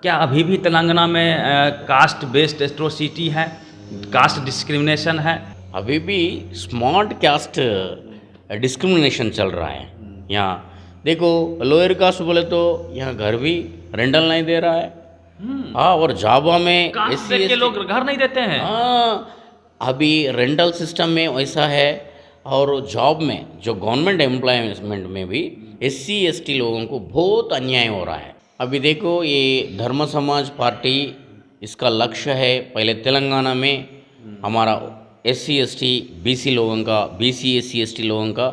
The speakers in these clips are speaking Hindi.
क्या अभी भी तेलंगाना में कास्ट बेस्ड एट्रोसिटी है, कास्ट डिस्क्रिमिनेशन है? अभी भी स्मार्ट कास्ट डिस्क्रिमिनेशन चल रहा है यहाँ। देखो, लोअर कास्ट बोले तो यहाँ घर भी रेंटल नहीं दे रहा है। हाँ, और जावा में कास्ट एस सी देख के एस टी। लोग घर नहीं देते हैं। हाँ, अभी रेंटल सिस्टम में वैसा है। और जॉब में जो गवर्नमेंट एम्प्लॉयमेंट में भी SC ST लोगों को बहुत अन्याय हो रहा है। अभी देखो, ये धर्म समाज पार्टी, इसका लक्ष्य है पहले तेलंगाना में हमारा SC ST BC लोगों का, BC SC ST लोगों का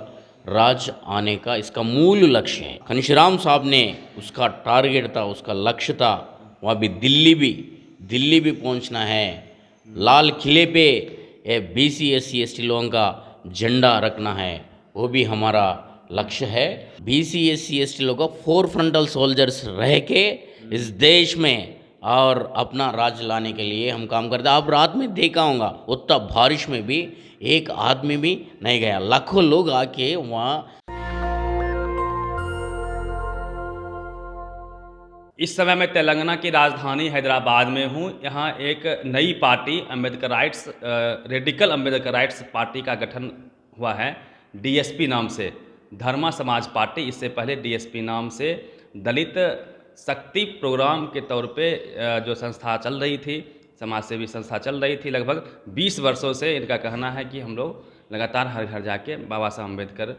राज आने का इसका मूल लक्ष्य है। घनश्याम साहब ने उसका टारगेट था, उसका लक्ष्य था। वहाँ भी दिल्ली भी पहुँचना है। लाल किले पे BC SC ST लोगों का झंडा रखना है, वो भी हमारा लक्ष्य है। BC SC ST लोगों का 4 फ्रंटल सोल्जर्स रह के इस देश में और अपना राज लाने के लिए हम काम करते हैं। आप रात में देखा होगा, उतना बारिश में भी एक आदमी भी नहीं गया, लाखों लोग आके वहाँ। इस समय मैं तेलंगाना की राजधानी हैदराबाद में हूँ। यहाँ एक नई पार्टी अम्बेडकराइट्स रेडिकल अम्बेडकराइट्स पार्टी का गठन हुआ है, DSP नाम से, धर्मा समाज पार्टी। इससे पहले DSP नाम से दलित शक्ति प्रोग्राम के तौर पे जो संस्था चल रही थी, समाज सेवी संस्था चल रही थी, लगभग 20 वर्षों से इनका कहना है कि हम लोग लगातार हर घर जाके बाबा साहब अम्बेडकर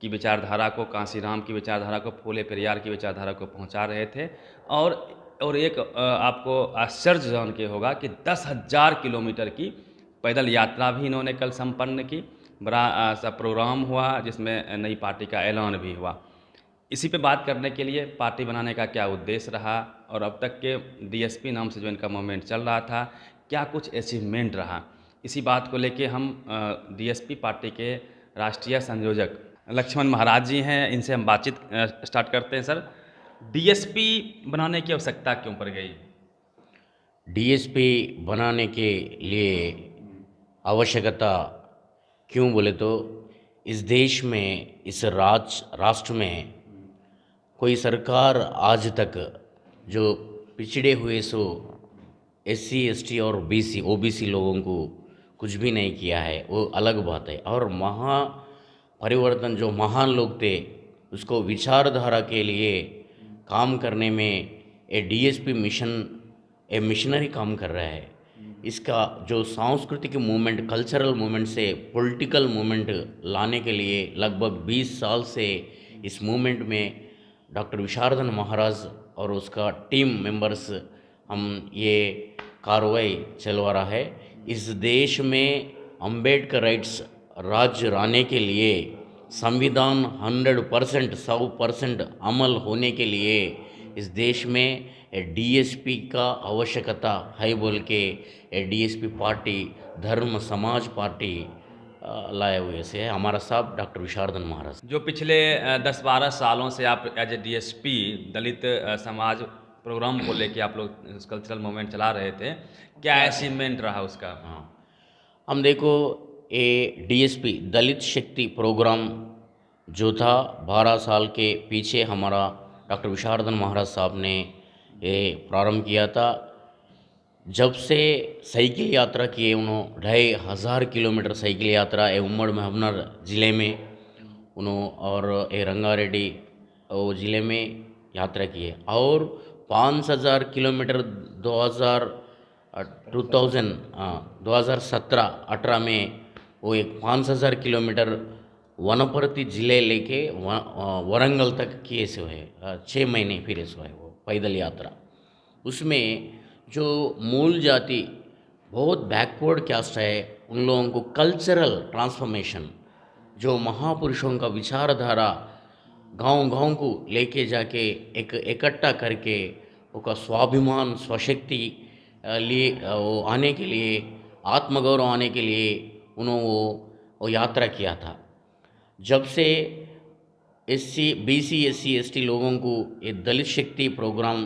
की विचारधारा को, कांशीराम की विचारधारा को, फूले पेरियार की विचारधारा को पहुंचा रहे थे। और एक आपको आश्चर्य जान के होगा कि 10,000 किलोमीटर की पैदल यात्रा भी इन्होंने कल संपन्न की। बड़ा सा प्रोग्राम हुआ जिसमें नई पार्टी का ऐलान भी हुआ। इसी पे बात करने के लिए पार्टी बनाने का क्या उद्देश्य रहा और अब तक के DSP नाम से जो इनका मूवमेंट चल रहा था, क्या कुछ अचीवमेंट रहा, इसी बात को लेके हम DSP पार्टी के राष्ट्रीय संयोजक लक्ष्मण महाराज जी हैं, इनसे हम बातचीत स्टार्ट करते हैं। सर, DSP बनाने की आवश्यकता क्यों पड़ गई? DSP बनाने के लिए आवश्यकता क्यों बोले तो, इस देश में, इस राष्ट्र में कोई सरकार आज तक जो पिछड़े हुए SC ST और BC OBC लोगों को कुछ भी नहीं किया है, वो अलग बात है। और महा परिवर्तन जो महान लोग थे, उसको विचारधारा के लिए काम करने में DSP मिशन मिशनरी काम कर रहा है। इसका जो सांस्कृतिक मूवमेंट, कल्चरल मूवमेंट से पॉलिटिकल मूवमेंट लाने के लिए लगभग 20 साल से इस मूवमेंट में डॉक्टर विशारदन महाराज और उसका टीम मेंबर्स हम ये कार्रवाई चलवा रहा है। इस देश में अम्बेडकर राइट्स राज लाने के लिए संविधान 100% अमल होने के लिए इस देश में DSP का आवश्यकता है बोल के DSP पार्टी, धर्म समाज पार्टी लाए हुए से है हमारा साहब डॉक्टर विशारदन महाराज। जो पिछले 10-12 सालों से आप एज ए DSP दलित समाज प्रोग्राम को लेके आप लोग कल्चरल मूवमेंट चला रहे थे, क्या अचीवमेंट रहा उसका? हाँ, हम देखो, ये DSP दलित शक्ति प्रोग्राम जो था 12 साल के पीछे हमारा डॉक्टर विशारदन महाराज साहब ने ये प्रारंभ किया था। जब से साइकिल यात्रा किए उन्होंने 2,500 किलोमीटर साइकिल यात्रा ये उम्मड़ महबूबनगर ज़िले में उन्होंने और ये रंगारेड्डी वो ज़िले में यात्रा किए। और 5,000 किलोमीटर 2017-18 में वो एक 5,000 किलोमीटर वनपर्ती ज़िले लेके वरंगल तक किए से है। 6 महीने फिर ऐसा है वो पैदल यात्रा। उसमें जो मूल जाति बहुत बैकवर्ड कास्ट है, उन लोगों को कल्चरल ट्रांसफॉर्मेशन, जो महापुरुषों का विचारधारा गांव-गांव को लेके जाके एक इकट्ठा करके उसका स्वाभिमान स्वशक्ति लिए वो आने के लिए, आत्मगौरव आने के लिए उन्होंने वो यात्रा किया था। जब से BC SC ST लोगों को ये दलित शक्ति प्रोग्राम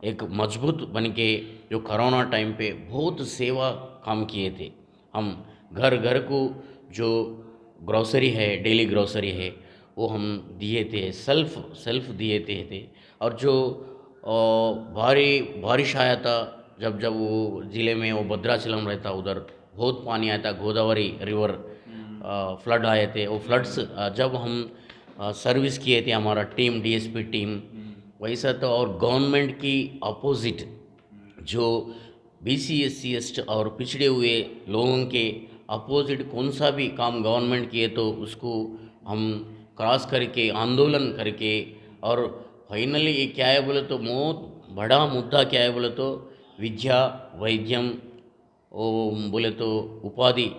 एक मजबूत बन के जो कोरोना टाइम पे बहुत सेवा काम किए थे। हम घर घर को जो ग्रोसरी है, डेली ग्रोसरी है, वो हम दिए थे, सेल्फ दिए थे। और जो और भारी बारिश आया था, जब जब वो ज़िले में वो भद्राचलम रहता उधर बहुत पानी आया था, गोदावरी रिवर फ्लड आए थे। वो फ्लड्स जब हम सर्विस किए थे, हमारा टीम डीएसपी टीम वैसा तो, और गवर्नमेंट की अपोजिट जो बीसी एससी एसटी और पिछड़े हुए लोगों के अपोजिट कौन सा भी काम गवर्नमेंट किए तो उसको हम क्रॉस करके आंदोलन करके, और फाइनली ये क्या है बोले तो बहुत बड़ा मुद्दा क्या है बोले तो विद्या वैद्यम, ओ बोले तो उपाधि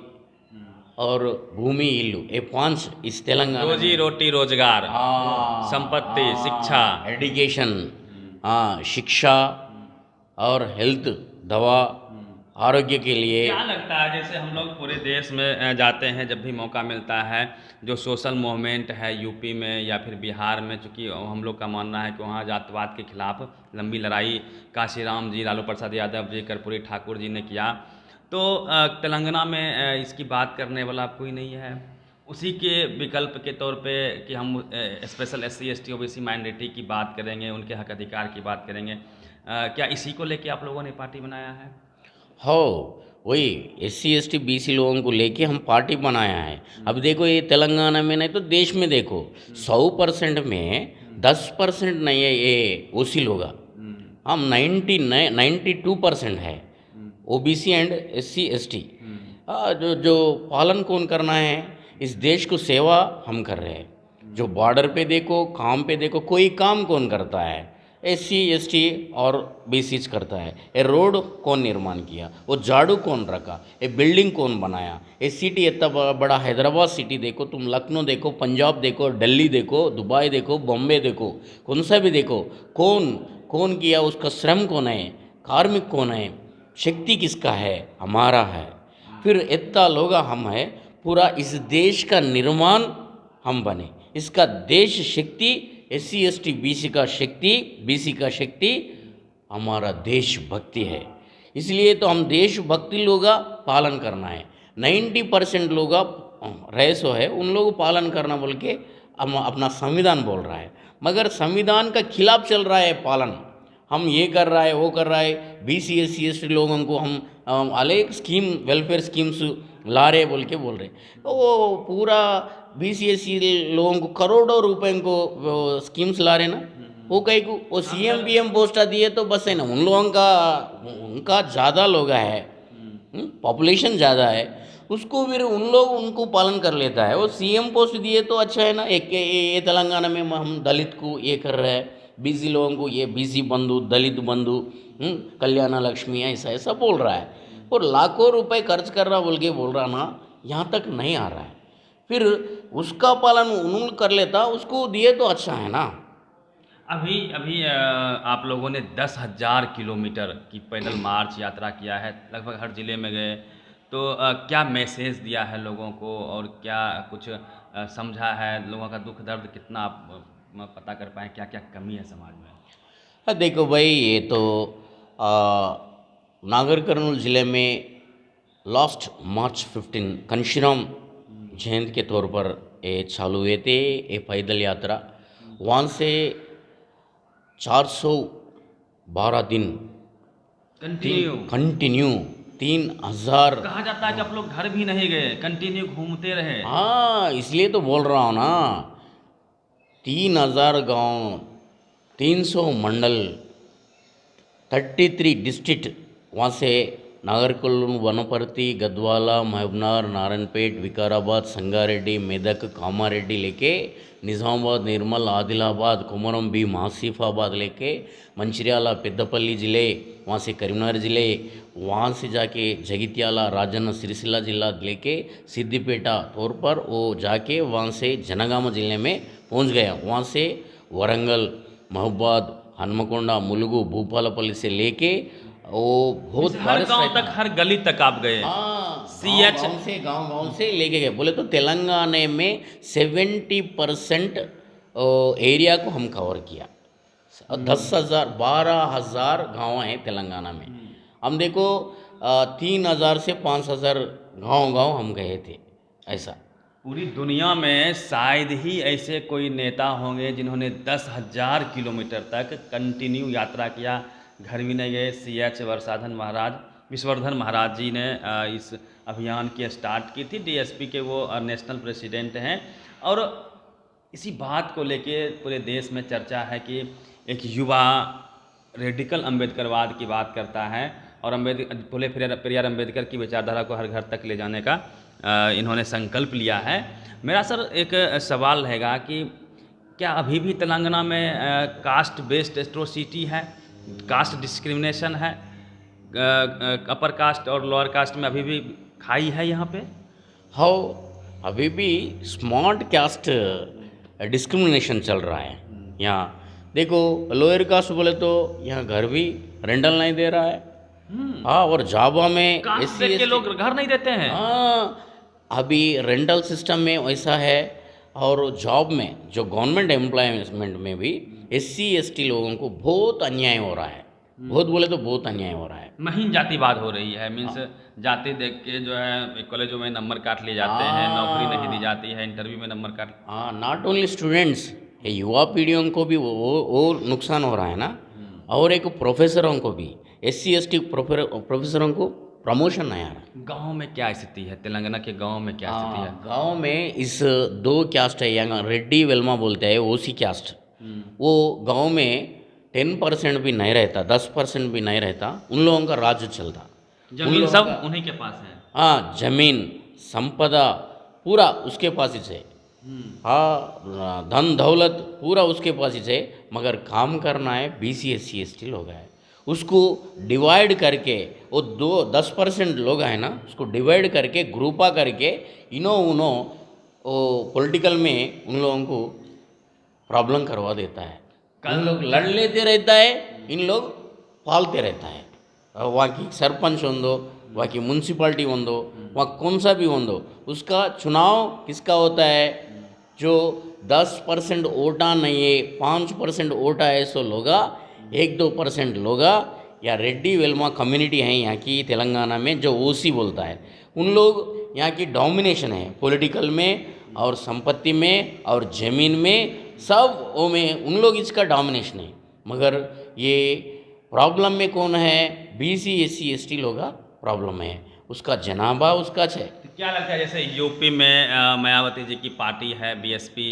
और भूमि इल्लू, ये पांच इस तेलंगाना रोजी में। रोटी रोजगार, हाँ, संपत्ति, शिक्षा। एजुकेशन, हाँ शिक्षा और हेल्थ, दवा, आरोग्य के लिए। क्या लगता है, जैसे हम लोग पूरे देश में जाते हैं, जब भी मौका मिलता है, जो सोशल मूवमेंट है यूपी में या फिर बिहार में, चूँकि हम लोग का मानना है कि वहाँ जातिवाद के खिलाफ लंबी लड़ाई काशीराम जी, लालू प्रसाद यादव जी, कर्पूरी ठाकुर जी ने किया, तो तेलंगाना में इसकी बात करने वाला कोई नहीं है। उसी के विकल्प के तौर पे कि हम special SC ST OBC minority की बात करेंगे, उनके हक अधिकार की बात करेंगे, क्या इसी को लेके आप लोगों ने पार्टी बनाया है? हो वही एससी एसटी बीसी लोगों को लेके हम पार्टी बनाया है। अब देखो ये तेलंगाना में नहीं तो देश में देखो 100% में 10% नहीं है ये ओसी लोग, हम 92% है ओबीसी एंड एससी एसटी। जो जो पालन कौन करना है, इस देश को सेवा हम कर रहे हैं। जो बॉर्डर पे देखो, काम पे देखो, कोई काम कौन करता है, एससी एसटी और बीसीच करता है। ये रोड कौन निर्माण किया, वो झाड़ू कौन रखा, ये बिल्डिंग कौन बनाया, ये सिटी इतना बड़ा हैदराबाद सिटी देखो, तुम लखनऊ देखो, पंजाब देखो, दिल्ली देखो, दुबई देखो, बॉम्बे देखो, कौन सा भी देखो, कौन कौन किया, उसका श्रम कौन है, कार्मिक कौन है, शक्ति किसका है, हमारा है। फिर इतना लोग हम है, पूरा इस देश का निर्माण हम बने, इसका देश शक्ति एससी एसटी बीसी का शक्ति, बीसी का शक्ति हमारा देशभक्ति है। इसलिए तो हम देशभक्ति लोग पालन करना है। 90% लोग रैसो है, उन लोग पालन करना बोल के हम अपना संविधान बोल रहा है, मगर संविधान का खिलाफ चल रहा है पालन। हम ये कर रहा है, वो कर रहा है, बीसी एससी एसटी लोगों को हम अलग स्कीम, वेलफेयर स्कीम्स ला रहे बोल के बोल रहे। तो वो पूरा बीसी एससी लोगों को करोड़ों रुपए को स्कीम्स ला रहे ना, वो कहीं को वो सीएम पीएम पोस्टा दिए तो बस है ना, उन लोगों का उनका ज़्यादा लोग है, पॉपुलेशन ज़्यादा है, उसको फिर उन लोग उनको पालन कर लेता है। वो सीएम पोस्ट दिए तो अच्छा है ना, एक ये तेलंगाना में हम दलित को ये कर रहे हैं, बीसी लोगों को ये बीसी बंधु, दलित बंधु, कल्याण लक्ष्मी ऐसा ऐसा बोल रहा है, और लाखों रुपए खर्च कर रहा बोल के बोल रहा ना, यहाँ तक नहीं आ रहा है। फिर उसका पालन उन्होंने कर लेता, उसको दिए तो अच्छा है ना। अभी अभी आप लोगों ने 10,000 किलोमीटर की पैदल मार्च यात्रा किया है, लगभग हर ज़िले में गए, तो क्या मैसेज दिया है लोगों को, और क्या कुछ समझा है, लोगों का दुख दर्द कितना आप पता कर पाए, क्या क्या कमी है समाज में? देखो भाई, ये तो नागर कर्नूल ज़िले में लास्ट मार्च 15 कंशीराम जयंती के तौर पर ये चालू हुए थे ये पैदल यात्रा। वहाँ से 412 दिन कंटिन्यू 3,000। कहा जाता है कि आप लोग घर भी नहीं गए, कंटिन्यू घूमते रहे। हाँ, इसलिए तो बोल रहा हूँ ना, 3,000 गांव, 300 मंडल, 33 डिस्ट्रिक्ट, वहाँ से नागरकर्नूल, वनपर्ती, गद्वाला, महबूबनगर, नारायणपेट, विकाराबाद, संगारेड्डी, मेदक, कामारेड्डी लेके निज़ामाबाद, निर्मल, आदिलाबाद, कुमरम भीम, आसिफाबाद लेके मंचिर्याला, पेद्दपल्ली ज़िले, वहाँ से करीमनगर ज़िले, वहाँ से जाके जगित्याला, राजन्न, सिरिसिल्ला जिला लेके सिद्दीपेटा तौर पर वो जाके वहाँ से जनगाम ज़िले में पहुँच गया। वहाँ से वरंगल, महबूबाद, हनुमकोंडा, मुलुगु, भूपालपल्ली से लेके वो बहुत हर गांव तक, हर गली तक आप गए। हाँ, CH गांव से लेके गए। बोले तो तेलंगाना में 70% एरिया को हम कवर किया। 10,000 12,000 गाँव हैं तेलंगाना में। हम देखो 3,000 से 5,000 गाँव हम गए थे ऐसा। पूरी दुनिया में शायद ही ऐसे कोई नेता होंगे जिन्होंने 10,000 किलोमीटर तक कंटिन्यू यात्रा किया, घर भी नहीं गए। CH विश्ववर्धन महाराज जी ने इस अभियान की स्टार्ट की थी। DSP के वो नेशनल प्रेसिडेंट हैं, और इसी बात को लेके पूरे देश में चर्चा है कि एक युवा रेडिकल अम्बेडकरवाद की बात करता है, और फूले पेरियार अम्बेडकर की विचारधारा को हर घर तक ले जाने का इन्होंने संकल्प लिया है। मेरा सर एक सवाल रहेगा कि क्या अभी भी तेलंगाना में कास्ट बेस्ड एट्रोसिटी है, कास्ट डिस्क्रिमिनेशन है, अपर कास्ट और लोअर कास्ट में अभी भी खाई है यहाँ पे? हाउ अभी भी स्मार्ट कास्ट डिस्क्रिमिनेशन चल रहा है यहाँ। देखो लोअर कास्ट बोले तो यहाँ घर भी रेंटल नहीं दे रहा है। हाँ, और जावा में कास्ट देख के लोग घर नहीं देते हैं। हाँ, अभी रेंटल सिस्टम में वैसा है, और जॉब में जो गवर्नमेंट एम्प्लॉयमेंट में भी SC ST लोगों को बहुत अन्याय हो रहा है। बहुत बोले तो बहुत अन्याय हो रहा है। महीन जातिवाद हो रही है, मीन्स जाति देख के जो है कॉलेजों में नंबर काट लिए जाते हैं, नौकरी नहीं दी जाती है, इंटरव्यू में नंबर काट। हाँ, नॉट ओनली स्टूडेंट्स, युवा पीढ़ियों को भी वो नुकसान हो रहा है ना, और एक प्रोफेसरों को भी, SC ST प्रोफेसरों को प्रमोशन नहीं आ रहा। गांव में क्या स्थिति है? तेलंगाना के गांव में क्या स्थिति है? गांव में इस 2 कास्ट है, यहाँ रेड्डी वेल्मा बोलते हैं, OC कास्ट। वो गांव में 10% भी नहीं रहता, 10% भी नहीं रहता, उन लोगों का राज्य चलता। जमीन सब उन्हीं के पास है। हाँ, जमीन संपदा पूरा उसके पास ही है। हाँ, धन दौलत पूरा उसके पास ही है, मगर काम करना है BC SC ST लोग है। उसको डिवाइड करके वो 10% लोग हैं ना, उसको डिवाइड करके ग्रुपा करके उनो पॉलिटिकल में उन लोगों को प्रॉब्लम करवा देता है। उन लोग लड़ लेते रहता है, इन लोग पालते रहता है। वहाँ की सरपंच होंदो, वहाँ की म्यूनसिपाल्टी होंदो, वहाँ कौन सा भी होंदो, उसका चुनाव किसका होता है? जो 10% वोटा नहीं है, 5% वोटा है, सो लोगा 1-2% लोगा या रेड्डी वेल्मा कम्युनिटी है यहाँ की तेलंगाना में, जो OC बोलता है, उन लोग यहाँ की डोमिनेशन है पॉलिटिकल में और संपत्ति में और ज़मीन में, सब वो में उन लोग इसका डोमिनेशन है। मगर ये प्रॉब्लम में कौन है? BC SC ST लोग का प्रॉब्लम है, उसका जनाबा उसका है। क्या लगता है, जैसे यूपी में मायावती जी की पार्टी है BSP,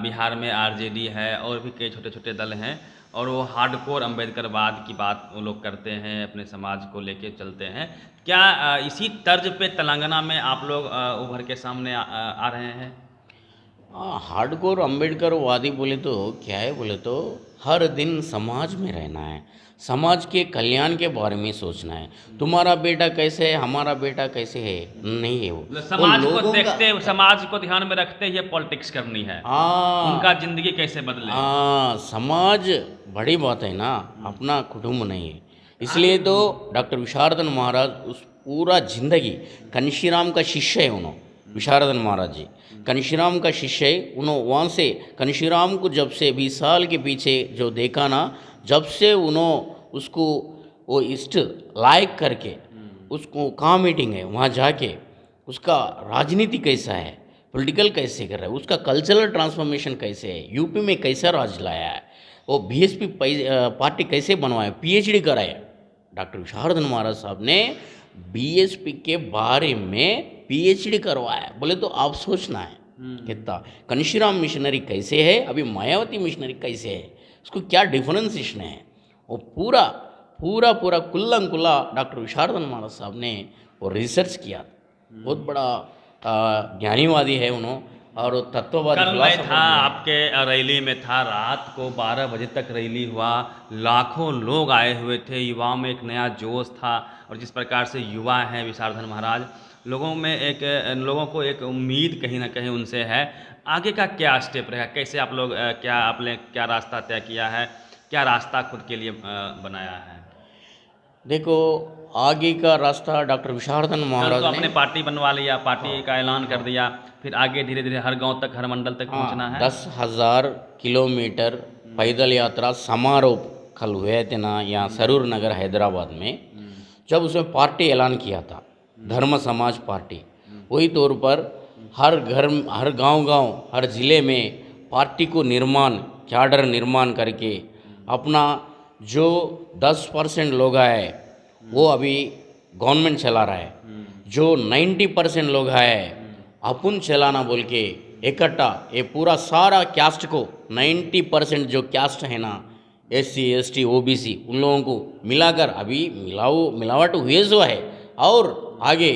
बिहार में RJD है, और भी कई छोटे छोटे दल हैं, और वो हार्डकोर अम्बेडकरवाद की बात वो लोग करते हैं, अपने समाज को लेके चलते हैं। क्या इसी तर्ज पे तेलंगाना में आप लोग उभर के सामने आ रहे हैं? हार्डकोर अम्बेडकरवादी बोले तो क्या है? बोले तो हर दिन समाज में रहना है, समाज के कल्याण के बारे में सोचना है। तुम्हारा बेटा कैसे है, हमारा बेटा कैसे है, नहीं है वो समाज को देखते, समाज को ध्यान में रखते ही पॉलिटिक्स करनी है। उनका जिंदगी कैसे बदले। समाज बड़ी बात है ना, अपना कुटुंब नहीं है। इसलिए तो डॉक्टर विशारदन महाराज उस पूरा जिंदगी, कन्शीराम का शिष्य है उन्होंने, विशारदन महाराज जी कन्शीराम का शिष्य है। उन्होंने वहाँ से कन्शीराम को जब से 20 साल के पीछे जो देखा ना, जब से उन्होंने उसको वो इष्ट लाइक करके उसको कहाँ मीटिंग है वहाँ जाके उसका राजनीति कैसा है, पॉलिटिकल कैसे कर रहा है, उसका कल्चरल ट्रांसफॉर्मेशन कैसे है, यूपी में कैसा राज लाया है, वो BSP पार्टी कैसे बनवाया, PhD कराया। डॉक्टर विशारदन महाराज साहब ने BSP के बारे में PhD करवाया। बोले तो आप सोचना है कितना कन्शीराम मिशनरी कैसे है, अभी मायावती मिशनरी कैसे है, उसको क्या डिफरेंशिएशन है, वो पूरा पूरा पूरा कुल्लम कुल्ला डॉक्टर विशारदन महाराज साहब ने वो रिसर्च किया। बहुत बड़ा ज्ञानीवादी है उन्होंने, और तत्ववादी। कल मैं था आपके रैली में था, रात को 12 बजे तक रैली हुआ, लाखों लोग आए हुए थे, युवाओं में एक नया जोश था। और जिस प्रकार से युवा हैं विशारदन महाराज, लोगों को एक उम्मीद कहीं ना कहीं उनसे है। आगे का क्या स्टेप रहेगा, कैसे आप लोग आपने क्या रास्ता तय किया है, क्या रास्ता खुद के लिए बनाया है? देखो आगे का रास्ता डॉक्टर विशारदन महाराज तो अपने पार्टी बनवा लिया, पार्टी का ऐलान कर दिया, फिर आगे धीरे धीरे हर गांव तक, हर मंडल तक पहुंचना है। 10,000 किलोमीटर पैदल यात्रा समारोह कल हुए थे ना यहाँ सरूर नगर हैदराबाद में। जब उसमें पार्टी ऐलान किया था, धर्म समाज पार्टी, वही तौर पर हर घर, हर गांव-गांव, हर ज़िले में पार्टी को निर्माण, कैडर निर्माण करके अपना जो 10% लोग है वो अभी गवर्नमेंट चला रहा है, जो 90% लोग है अपन चलाना बोल के इकट्ठा ये पूरा सारा कैस्ट को 90% जो कैस्ट है ना, SC ST OBC उन लोगों को मिलाकर अभी मिलावट हुए जो है और आगे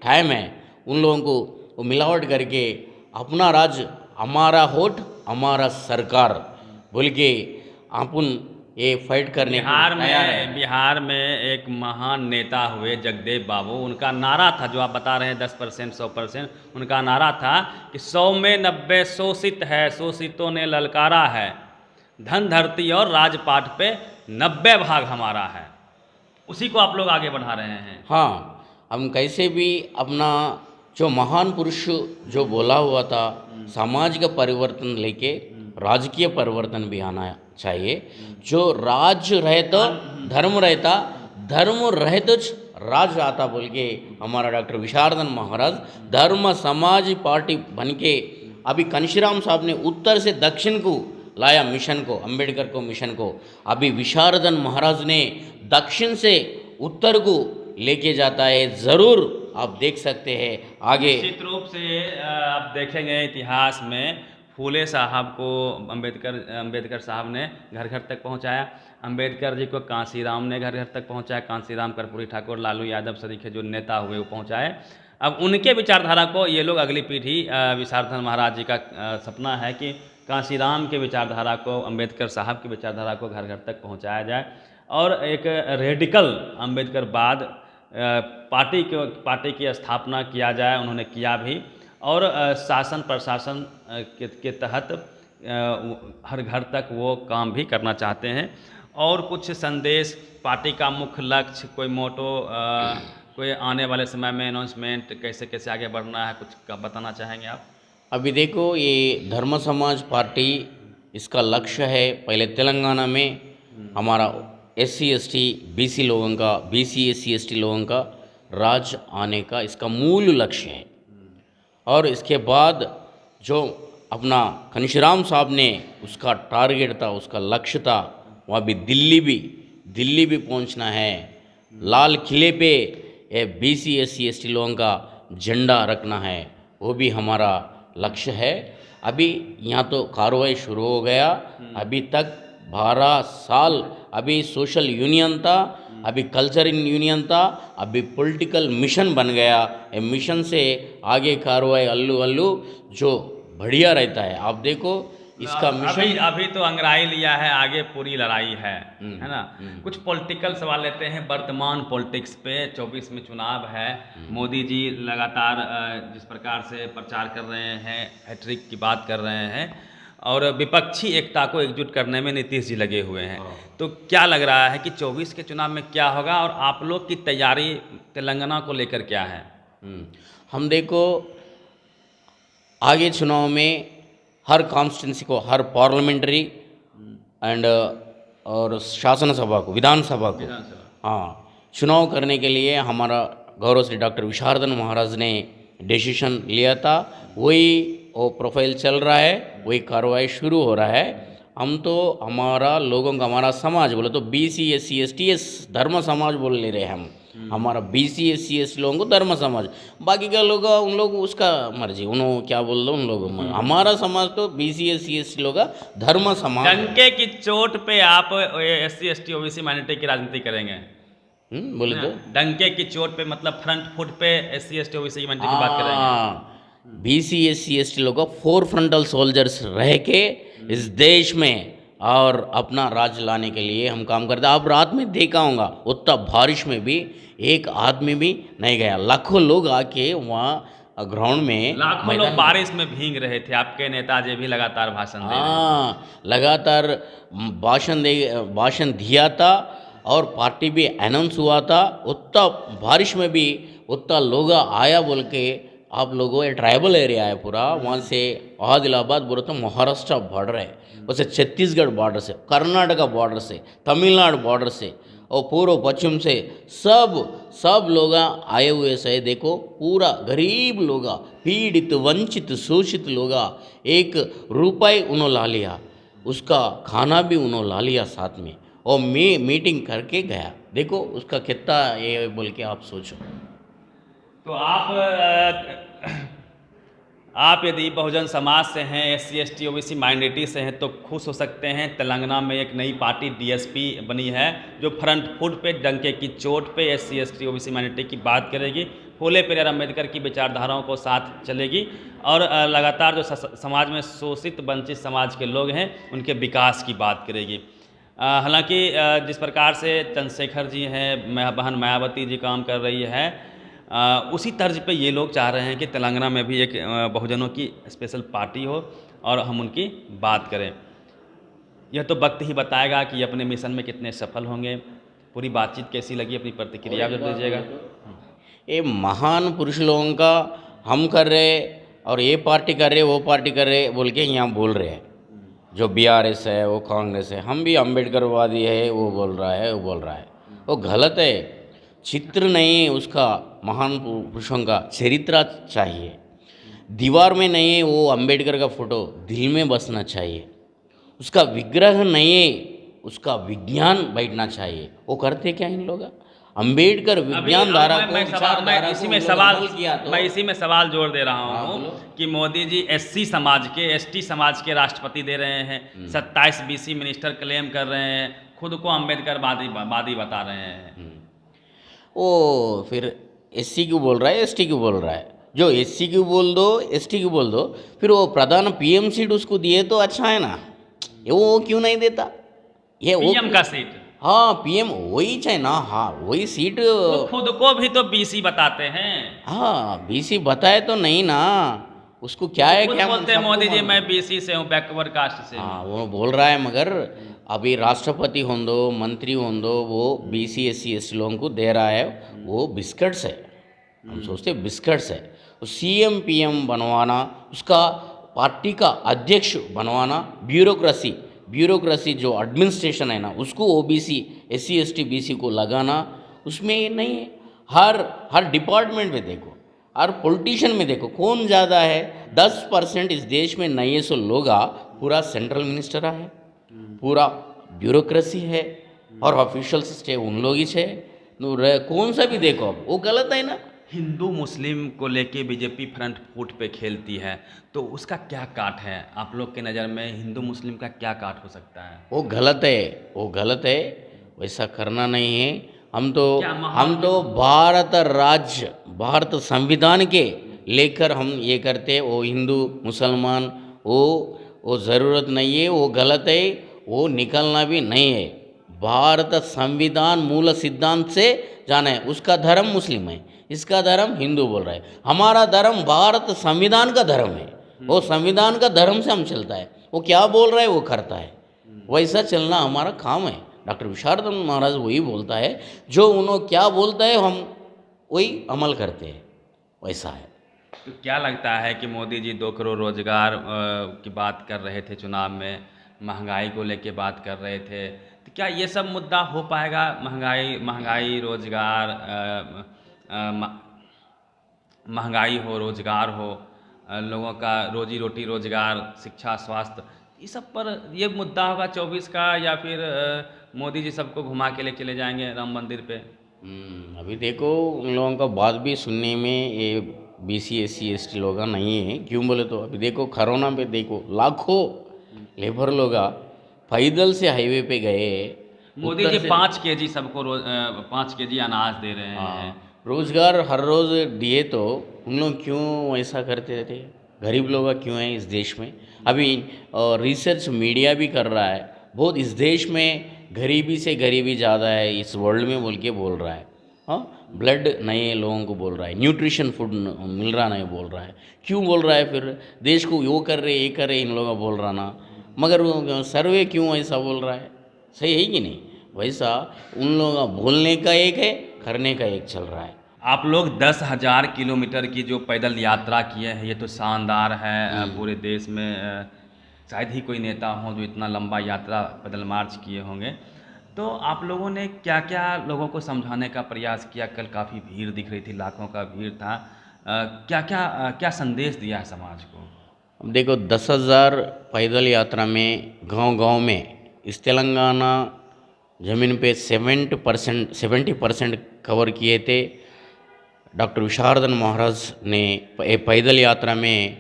टाइम है उन लोगों को वो मिलावट करके अपना राज, हमारा होट हमारा सरकार बोल के अपन ये फाइट करने को तैयार है। बिहार में एक महान नेता हुए जगदेव बाबू, उनका नारा था जो आप बता रहे हैं 10% 100%, उनका नारा था कि 100 में 90 शोषित है, शोषितों ने ललकारा है, धन धरती और राजपाट पे 90 भाग हमारा है। उसी को आप लोग आगे बढ़ा रहे हैं। हाँ, हम कैसे भी अपना जो महान पुरुष जो बोला हुआ था समाज का परिवर्तन लेके राजकीय परिवर्तन भी आना चाहिए। जो राज रहे तो धर्म रहता, धर्म रहे तो राज आता बोल के हमारा डॉक्टर विशारदन महाराज धर्म समाज पार्टी बन के अभी घनश्याम साहब ने उत्तर से दक्षिण को लाया मिशन को, अंबेडकर को मिशन को। अभी विशारदन महाराज ने दक्षिण से उत्तर को लेके जाता है। ज़रूर आप देख सकते हैं आगे। निश्चित रूप से आप देखेंगे इतिहास में फूले साहब को अंबेडकर साहब ने घर घर तक पहुंचाया, अंबेडकर जी को कांसीराम ने घर घर तक पहुंचाया, कांसीराम कर्पूरी ठाकुर, लालू यादव सरीखे जो नेता हुए वो पहुंचाए। अब उनके विचारधारा को ये लोग अगली पीढ़ी, विशारदन महाराज जी का सपना है कि कांसीराम के विचारधारा को, अंबेडकर साहब की विचारधारा को घर घर तक पहुँचाया जाए और एक रेडिकल अंबेडकरवाद पार्टी की स्थापना किया जाए। उन्होंने किया भी और शासन प्रशासन के तहत हर घर तक वो काम भी करना चाहते हैं। और कुछ संदेश, पार्टी का मुख्य लक्ष्य, कोई मोटो, कोई आने वाले समय में अनाउंसमेंट, कैसे कैसे आगे बढ़ना है, कुछ बताना चाहेंगे आप? अभी देखो ये धर्म समाज पार्टी इसका लक्ष्य है पहले तेलंगाना में हमारा SC ST BC लोगों का, BC SC ST लोगों का राज आने का इसका मूल लक्ष्य है। और इसके बाद जो अपना घनश्याम साहब ने उसका टारगेट था, उसका लक्ष्य था, वहाँ भी दिल्ली भी पहुँचना है। लाल किले पे ये BC SC ST लोगों का झंडा रखना है, वो भी हमारा लक्ष्य है। अभी यहाँ तो कार्रवाई शुरू हो गया, अभी तक 12 साल अभी सोशल यूनियन था, अभी कल्चरल यूनियन था, अभी पॉलिटिकल मिशन बन गया। ये मिशन से आगे कार्रवाई अल्लू जो बढ़िया रहता है। आप देखो इसका मिशन अभी तो अंग्राई लिया है, आगे पूरी लड़ाई है ना। कुछ पॉलिटिकल सवाल लेते हैं वर्तमान पॉलिटिक्स पे। 24 में चुनाव है, मोदी जी लगातार जिस प्रकार से प्रचार कर रहे हैं, हैट्रिक की बात कर रहे हैं और विपक्षी एकता को एकजुट करने में नीतीश जी लगे हुए हैं। तो क्या लग रहा है कि 24 के चुनाव में क्या होगा और आप लोग की तैयारी तेलंगाना को लेकर क्या है? हम देखो आगे चुनाव में हर कॉन्स्टिट्यूंसी को, हर पार्लियामेंट्री एंड और शासन सभा को, विधानसभा को, हाँ, चुनाव करने के लिए हमारा गौरव श्री डॉक्टर विशारदन महाराज ने डिसीजन लिया था। वही वो प्रोफाइल चल रहा है, वही कार्रवाई शुरू हो रहा है। हम तो हमारा लोगों का, हमारा समाज बोले तो BC SC ST धर्म समाज बोल ले रहे हैं हम। हमारा BC SC ST लोगों को धर्म समाज, बाकी का लोग उन लोग उसका मर्जी, उन्होंने क्या बोल दो उन लोग। हमारा समाज तो BC SC ST लोग धर्म समाज। डंके की चोट पे आप SC ST OBC माइनॉरिटी की राजनीति करेंगे? बोले तो डंके की चोट पे मतलब फ्रंट फुट पे SC ST OBC की माइनॉरिटी की बात करेंगे। BC SC ST लोग 4 फ्रंटल सोल्जर्स रह के इस देश में और अपना राज लाने के लिए हम काम करते हैं। आप रात में देखा होगा उतना बारिश में भी एक आदमी भी नहीं गया, लाखों लोग आके वहाँ ग्राउंड में, लाखों लोग बारिश में भीग रहे थे। आपके नेताजी भी लगातार भाषण दे रहे थे। हाँ, लगातार भाषण दिया था और पार्टी भी अनाउंस हुआ था। उतना बारिश में भी उतना लोग आया बोल के। आप लोगों ये ट्राइबल एरिया है पूरा, वहाँ से आदिलाबाद बोले तो महाराष्ट्र बॉर्डर है, वैसे छत्तीसगढ़ बॉर्डर से, कर्नाटका बॉर्डर से, तमिलनाडु बॉर्डर से और पूर्व पश्चिम से सब सब लोग आए हुए से देखो, पूरा गरीब लोग, पीड़ित वंचित शोषित लोग, एक रुपए उन्होंने ला लिया, उसका खाना भी उन्होंने ला लिया साथ में, और मैं मीटिंग करके गया। देखो उसका कितना ये बोल के आप सोचो। तो आप यदि बहुजन समाज से हैं, SC ST OBC माइनॉरिटी से हैं, तो खुश हो सकते हैं। तेलंगाना में एक नई पार्टी DSP बनी है जो फ्रंट फुट पे, डंके की चोट पे SC ST OBC माइनॉरिटी की बात करेगी, फूले पेरियार अम्बेडकर की विचारधाराओं को साथ चलेगी, और लगातार जो समाज में शोषित वंचित समाज के लोग हैं उनके विकास की बात करेगी। हालांकि जिस प्रकार से चंद्रशेखर जी हैं, बहन मायावती जी काम कर रही है, उसी तर्ज पे ये लोग चाह रहे हैं कि तेलंगाना में भी एक बहुजनों की स्पेशल पार्टी हो और हम उनकी बात करें। यह तो वक्त ही बताएगा कि अपने मिशन में कितने सफल होंगे। पूरी बातचीत कैसी लगी, अपनी प्रतिक्रिया भी दीजिएगा। ये महान पुरुष लोगों का हम कर रहे और ये पार्टी कर रहे वो पार्टी कर रहे बोल के यहाँ बोल रहे हैं। जो BRS है वो कांग्रेस है, हम भी अम्बेडकरवादी है वो बोल रहा है, वो गलत है। चित्र नहीं उसका, महान पुरुषों का चरित्र चाहिए, दीवार में नहीं है वो अम्बेडकर का फोटो, दिल में बसना चाहिए। उसका विग्रह नहीं है, उसका विज्ञान बैठना चाहिए। वो करते क्या इन लोग? अम्बेडकर विज्ञान धारा को, मैं इसी में सवाल जोड़ दे रहा हूँ कि मोदी जी SC समाज के, ST समाज के राष्ट्रपति दे रहे हैं, 27 BC मिनिस्टर क्लेम कर रहे हैं, खुद को अम्बेडकर वादी बता रहे हैं। वो फिर SC क्यों बोल रहा है, ST क्यों बोल रहा है? जो SC क्यों बोल दो, ST क्यों बोल दो, फिर वो प्रधान PM सीट उसको दिए तो अच्छा है ना, ये वो क्यों नहीं देता? ये PM का सीट, हाँ PM वही चाहिए ना, हाँ वही सीट। वो खुद को भी तो BC बताते हैं। हाँ BC बताए तो नहीं ना, उसको क्या है, क्या बोलते हैं मोदी जी मैं BC से हूँ, बैकवर्ड कास्ट से। हाँ वो बोल रहा है, मगर अभी राष्ट्रपति हों दो, मंत्री हों दो, वो BC SC ST लोगों को दे रहा है, वो बिस्कट्स है। हम सोचते बिस्कट्स है। तो CM PM बनवाना, उसका पार्टी का अध्यक्ष बनवाना, ब्यूरोक्रेसी जो एडमिनिस्ट्रेशन है ना, उसको OBC SC ST BC को लगाना, उसमें ये नहीं है। हर डिपार्टमेंट में देखो, हर पॉलिटिशियन में देखो, कौन ज़्यादा है? 10% इस देश में नहीं सो लोग पूरा सेंट्रल मिनिस्टर है, पूरा ब्यूरोक्रेसी है, और ऑफिशियल स्टे उन लोग ही है। कौन सा भी देखो अब, वो गलत है ना। हिंदू मुस्लिम को लेके बीजेपी फ्रंट फुट पे खेलती है, तो उसका क्या काट है आप लोग के नज़र में? हिंदू मुस्लिम का क्या काट हो सकता है? वो गलत है, वैसा करना नहीं है। हम तो भारत संविधान के लेकर हम ये करते, वो हिंदू मुसलमान वो ज़रूरत नहीं है, वो गलत है, वो निकलना भी नहीं है। भारत संविधान मूल सिद्धांत से जाना है, उसका धर्म मुस्लिम है, इसका धर्म हिंदू बोल रहा है। हमारा धर्म भारत संविधान का धर्म है, वो संविधान का धर्म से हम चलता है, वो क्या बोल रहा है वो करता है, वैसा चलना हमारा काम है। डॉक्टर विशारदानंद महाराज वही बोलता है, जो उन्होंने क्या बोलता है हम वही अमल करते हैं, वैसा है। तो क्या लगता है कि मोदी जी 2 करोड़ रोजगार की बात कर रहे थे चुनाव में, महंगाई को लेके बात कर रहे थे, तो क्या ये सब मुद्दा हो पाएगा? महंगाई रोजगार, महंगाई हो, रोजगार हो, लोगों का रोजी रोटी, रोजगार, शिक्षा, स्वास्थ्य, ये सब पर ये मुद्दा होगा 24 का, या फिर मोदी जी सबको घुमा के ले चले जाएंगे राम मंदिर पे? अभी देखो उन लोगों का बात भी सुनने में ये BC SC ST लोग नहीं है। क्यों बोले तो अभी देखो कोरोना पे देखो लाखों लेबर लोग पैदल से हाईवे पे गए। मोदी जी 5 kg सबको 5 kg अनाज दे रहे हैं। रोजगार हर रोज़ दिए तो उन लोग क्यों ऐसा करते थे? गरीब लोग क्यों हैं इस देश में? अभी रिसर्च मीडिया भी कर रहा है, बहुत इस देश में गरीबी से गरीबी ज़्यादा है इस वर्ल्ड में बोल के बोल रहा है। हाँ, ब्लड नहीं लोगों को बोल रहा है, न्यूट्रिशन फूड मिल रहा नहीं बोल रहा है। क्यों बोल रहा है? फिर देश को वो कर रहे ये कर रहे इन लोग बोल रहा ना, मगर सर्वे क्यों ऐसा बोल रहा है? सही है कि नहीं? वैसा उन लोग बोलने का एक है, करने का एक चल रहा है। आप लोग 10,000 किलोमीटर की जो पैदल यात्रा किए हैं, ये तो शानदार है। पूरे देश में शायद ही कोई नेता हो जो इतना लंबा यात्रा पैदल मार्च किए होंगे। तो आप लोगों ने क्या क्या लोगों को समझाने का प्रयास किया? कल काफ़ी भीड़ दिख रही थी, लाखों का भीड़ था। क्या क्या क्या संदेश दिया है समाज को? अब देखो 10,000 पैदल यात्रा में गांव-गांव में इस तेलंगाना ज़मीन पे 70% कवर किए थे। डॉक्टर विशारदन महाराज ने पैदल यात्रा में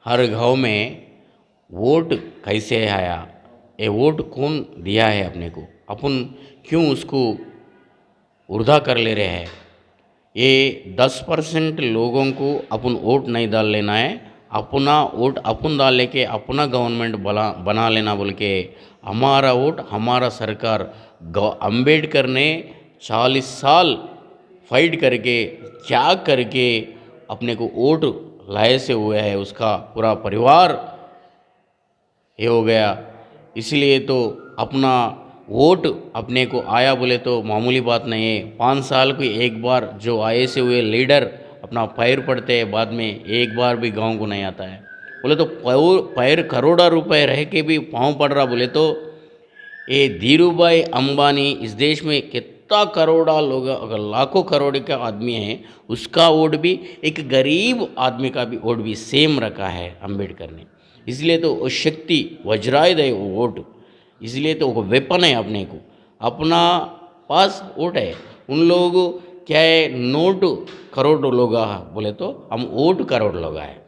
हर गांव में वोट कैसे आया, ये वोट कौन दिया है अपने को, अपन क्यों उसको वृथा कर ले रहे हैं। ये 10% लोगों को अपन वोट नहीं डाल लेना है, अपना वोट अपन डाल लेके अपना गवर्नमेंट बना लेना बोल के हमारा वोट हमारा सरकार। अम्बेडकर ने 40 साल फाइट करके त्याग करके अपने को वोट लाए से हुआ है, उसका पूरा परिवार ये हो गया। इसलिए तो अपना वोट अपने को आया बोले तो मामूली बात नहीं है। 5 साल को एक बार जो आए से हुए लीडर अपना पैर पड़ते हैं, बाद में एक बार भी गांव को नहीं आता है बोले तो पैर करोड़ों रुपए रह के भी पाँव पड़ रहा बोले तो ये धीरू भाई अंबानी इस देश में कितना करोड़ा लोग, अगर लाखों करोड़ का आदमी है, उसका वोट भी एक गरीब आदमी का भी वोट भी सेम रखा है अम्बेडकर ने। इसलिए तो वो शक्ति वज्रायुध है वो वोट, इसलिए तो वो वेपन है अपने को, अपना पास वोट है। उन लोगों क्या है, नोट करोड़ लोग बोले तो हम वोट करोड़ लोग है।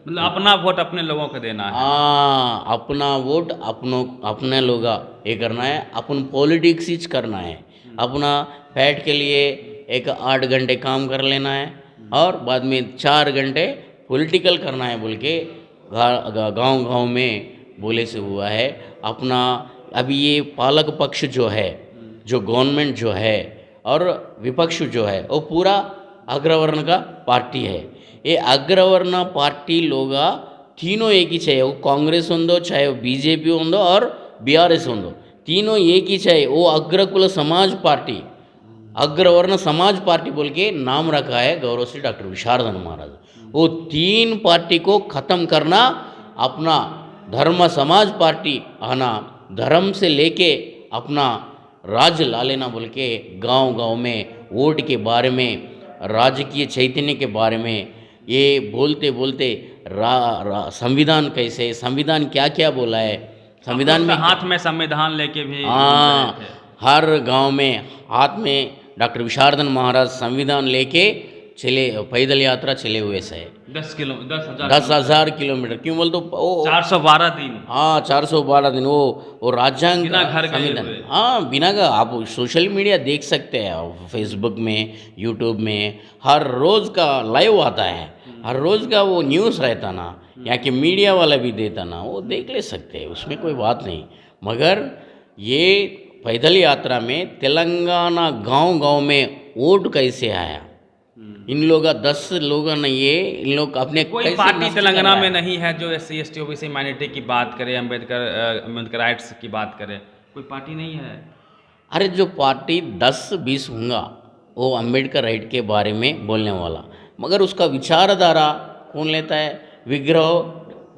मतलब अपना वोट अपने लोगों को देना है। हाँ, अपना वोट अपने लोग ये करना है, अपन पॉलिटिक्स ही करना है। अपना पेट के लिए एक 8 घंटे काम कर लेना है और बाद में 4 घंटे पॉलिटिकल करना है बोल के गांव में बोले से हुआ है। अपना अभी ये पालक पक्ष जो है, जो गवर्नमेंट जो है और विपक्ष जो है, वो पूरा अग्रवर्ण का पार्टी है। ये अग्रवर्ण पार्टी लोग तीनों एक ही चाहिए, वो कांग्रेस होंदो, चाहे वो बीजेपी होंदो और बीआरएस होंदो, तीनों एक ही चाहिए। वो अग्रकुल समाज पार्टी, अग्रवर्ण समाज पार्टी बोल के नाम रखा है गौरव श्री डॉक्टर विशारदन महाराज। वो 3 पार्टी को ख़त्म करना, अपना धर्म समाज पार्टी आना, धर्म से लेके अपना राज्य ला लेना बोल के गांव में वोट के बारे में, राजकीय चैतन्य के बारे में ये बोलते बोलते संविधान कैसे, संविधान क्या क्या बोला है, संविधान में हाथ में संविधान लेके भी हाँ, हर गांव में हाथ में डॉक्टर विशारदन महाराज संविधान लेके चले, पैदल यात्रा चले हुए से 10,000 किलोमीटर। क्यों बोल तो वो 412 दिन, हाँ 412 दिन वो राज्यांग बिना घर गए संविधान, हुए। हाँ बिना का। आप सोशल मीडिया देख सकते हैं, फेसबुक में, यूट्यूब में हर रोज़ का लाइव आता है, हर रोज़ का वो न्यूज़ रहता ना, यहाँ के मीडिया वाला भी देता ना, वो देख ले सकते हैं, उसमें कोई बात नहीं। मगर ये पैदल यात्रा में तेलंगाना गांव में वोट कैसे आया, इन लोग 10 लोग नहीं है, इन लोग अपने कोई पार्टी तेलंगाना में नहीं है जो SC ST OBC माइनॉरिटी की बात करे, अम्बेडकर राइट्स की बात करे, कोई पार्टी नहीं है। अरे जो पार्टी 10-20 होगा वो अम्बेडकर राइट के बारे में बोलने वाला, मगर उसका विचारधारा कौन लेता है, विग्रह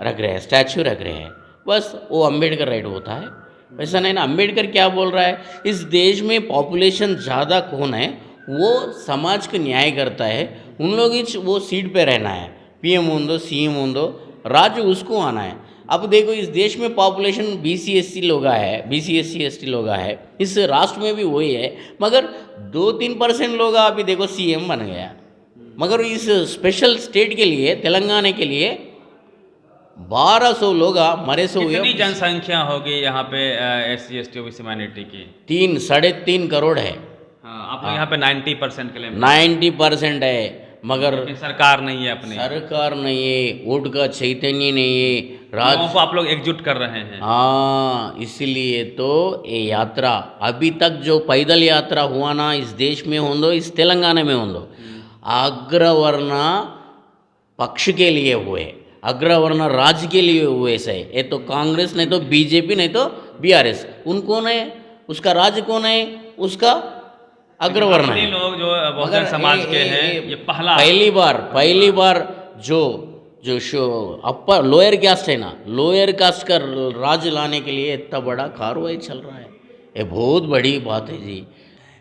रख रहे हैं, स्टैचू रख रहे हैं, बस वो अम्बेडकर राइट होता है। वैसा नहीं ना, अम्बेडकर क्या बोल रहा है, इस देश में पॉपुलेशन ज़्यादा कौन है वो समाज का न्याय करता है, उन लोग ही वो सीट पे रहना है, PM होंदो CM होंदो, राज्य उसको आना है। अब देखो इस देश में पॉपुलेशन BC SC लोग है, BC SC ST लोग है, इस राष्ट्र में भी वही है, मगर 2-3% लोग अभी देखो CM बन गया। मगर इस स्पेशल स्टेट के लिए, तेलंगाना के लिए 1200 लोग मरे से हुए। कितनी जनसंख्या होगी यहाँ पे SC ST OBC माइनॉरिटी की? 3-3.5 करोड़ है। हाँ, आप लोग यहाँ पे 90% के लिए 90% है, मगर सरकार नहीं है, अपनी सरकार नहीं है, वोट का चैतन्य नहीं है, लोगों को आप लोग एकजुट कर रहे हैं। हाँ, इसीलिए तो ये यात्रा अभी तक जो पैदल यात्रा हुआ ना, इस देश में होंदो, इस तेलंगाना में होंदो, अग्रवर्ण पक्ष के लिए हुए, अग्रवर्ण राज्य के लिए हुए से। ये तो कांग्रेस नहीं तो बीजेपी नहीं तो BRS, उनको नहीं, उसका राज्य कौन है, उसका अग्रवर्ण है। लोग जो बहुजन समाज के हैं, ये पहली बार जो अपर लोअर कास्ट है ना, लोअर कास्ट का राज लाने के लिए इतना बड़ा कार्रवाई चल रहा है। ये बहुत बड़ी बात है जी।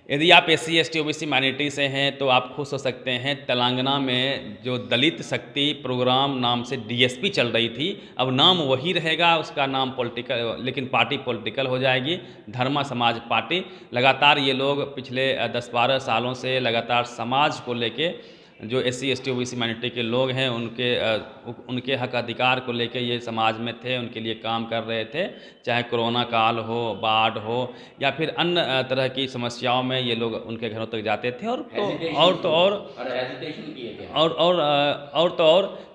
यदि आप SC ST OBC माइनॉरिटी से हैं तो आप खुश हो सकते हैं, तेलंगाना में जो दलित शक्ति प्रोग्राम नाम से DSP चल रही थी, अब नाम वही रहेगा, उसका नाम पॉलिटिकल, लेकिन पार्टी पॉलिटिकल हो जाएगी, धर्मा समाज पार्टी। लगातार ये लोग पिछले 10-12 सालों से लगातार समाज को लेके, जो SC ST OBC माइनॉरिटी के लोग हैं उनके हक अधिकार को लेके ये समाज में थे, उनके लिए काम कर रहे थे, चाहे कोरोना काल हो, बाढ़ हो या फिर अन्य तरह की समस्याओं में ये लोग उनके घरों तक जाते थे। और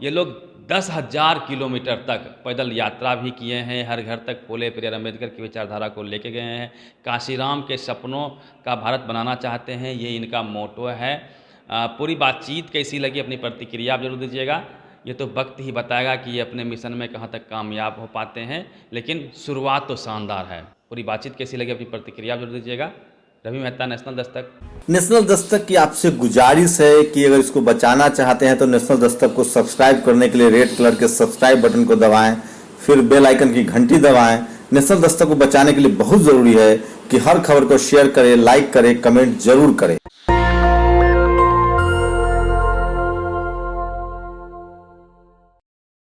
ये लोग 10,000 किलोमीटर तक पैदल यात्रा भी किए हैं, हर घर तक फूले पेरियार अम्बेडकर की विचारधारा को लेके गए हैं, काशीराम के सपनों का भारत बनाना चाहते हैं, ये इनका मोटो है। पूरी बातचीत कैसी लगी, अपनी प्रतिक्रिया आप जरूर दीजिएगा। ये तो वक्त ही बताएगा कि ये अपने मिशन में कहाँ तक कामयाब हो पाते हैं, लेकिन शुरुआत तो शानदार है। पूरी बातचीत कैसी लगी, अपनी प्रतिक्रिया आप जरूर दीजिएगा। रवि मेहता, नेशनल दस्तक। नेशनल दस्तक की आपसे गुजारिश है कि अगर इसको बचाना चाहते हैं तो नेशनल दस्तक को सब्सक्राइब करने के लिए रेड कलर के सब्सक्राइब बटन को दबाएं, फिर बेल आइकन की घंटी दबाएं। नेशनल दस्तक को बचाने के लिए बहुत जरूरी है कि हर खबर को शेयर करें, लाइक करें, कमेंट जरूर करें।